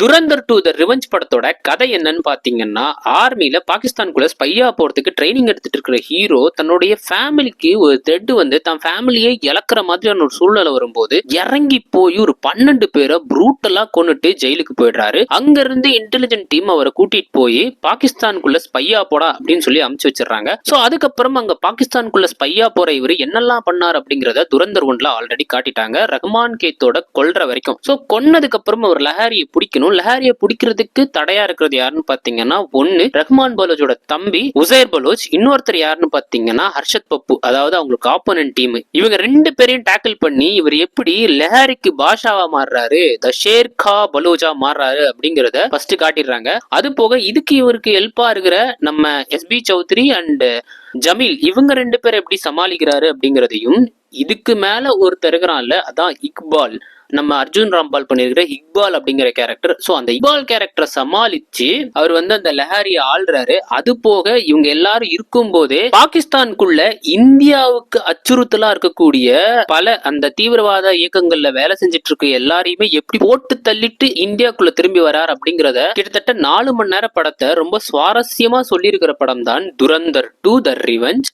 துரந்தர் 2 த revenge படத்தோட கதை என்னன்னு பாத்தீங்கன்னா, ஆர்மில பாகிஸ்தானுக்குள்ள ஸ்பையா போறதுக்கு ட்ரைனிங் எடுத்துட்டு இருக்கிற ஹீரோ தன்னுடைய ஃபேமிலிக்கு ஒரு த்ரெட் வந்து தான் ஃபேமிலியை இழக்கிற மாதிரியான ஒரு சூழ்நிலை வரும்போது இறங்கி போய் ஒரு 12 பேரை ப்ரூட்டலா கொன்னுட்டு ஜெயிலுக்கு போயிடுறாரு. அங்க இருந்து இன்டெலிஜென்ட் டீம் அவரை கூட்டிட்டு போய் பாகிஸ்தானுக்குள்ள ஸ்பையா போடா அப்படின்னு சொல்லி அமுச்சு வச்சிடறாங்க. சோ அதுக்கப்புறம் அங்க பாகிஸ்தானுக்குள்ள ஸ்பையா போற இவரு என்னெல்லாம் பண்ணார் அப்படிங்கறத துரந்தர் 1ல ஆல்ரெடி காட்டிட்டாங்க. ரஹ்மான் கேத்தோட கொல்ற வரைக்கும். சோ கொன்னதுக்கு அப்புறம் அவர் லஹாரியை பிடிக்கணும். லஹாரியை பிடிக்கிறதுக்கு தடையா இருக்கிறது யாருன்னு பாத்தீங்கன்னா, ஒன்னு ரஹ்மான் பலோஜோட தம்பி உசைர் பலோச், இன்னொருத்தர் யாருன்னு பாத்தீங்கன்னா ஹர்ஷத் பப்பு, அதாவது அவங்களுக்கு ஆப்போனன்ட் டீம். இவங்க 2 பேரையும் டேக்கிள் பண்ணி இவர் எப்படி லஹாரிக்கு பாஷாவா மாறுறாரு, த ஷேர் கா பலோஜா மாறுறாரு அப்படிங்கறத ஃபர்ஸ்ட் காட்டிடுறாங்க. அது போக இதுக்கு இவருக்கு ஹெல்ப்பா இருக்கிற நம்ம எஸ்பி சௌத்ரி அண்ட் ஜமீல், இவங்க 2 பேரை எப்படி சமாளிக்கிறாரு அப்படிங்கறதையும், இதுக்கு மேல ஒருத்தர் இருக்கிறான்ல, அதான் இக்பால், நம்ம அர்ஜுன் ராம்பால் பண்ணிருக்கிற இக்பால் அப்படிங்கிற கேரக்டர். சோ அந்த இக்பால் கேரக்டரை சமாளிச்சு அவர் வந்து அந்த லஹாரியை ஆள்றாரு. அது போக இவங்க எல்லாரும் இருக்கும் போதே பாகிஸ்தானுக்குள்ள இந்தியாவுக்கு அச்சுறுத்தலா இருக்கக்கூடிய பல அந்த தீவிரவாத இயக்கங்கள்ல வேலை செஞ்சுட்டு இருக்க எல்லாரையுமே எப்படி போட்டு தள்ளிட்டு இந்தியாக்குள்ள திரும்பி வரார் அப்படிங்கறத கிட்டத்தட்ட 4 மணி நேர படத்தை ரொம்ப சுவாரஸ்யமா சொல்லி இருக்கிற படம் தான் துரந்தர் 2 த ரிவெஞ்ச்.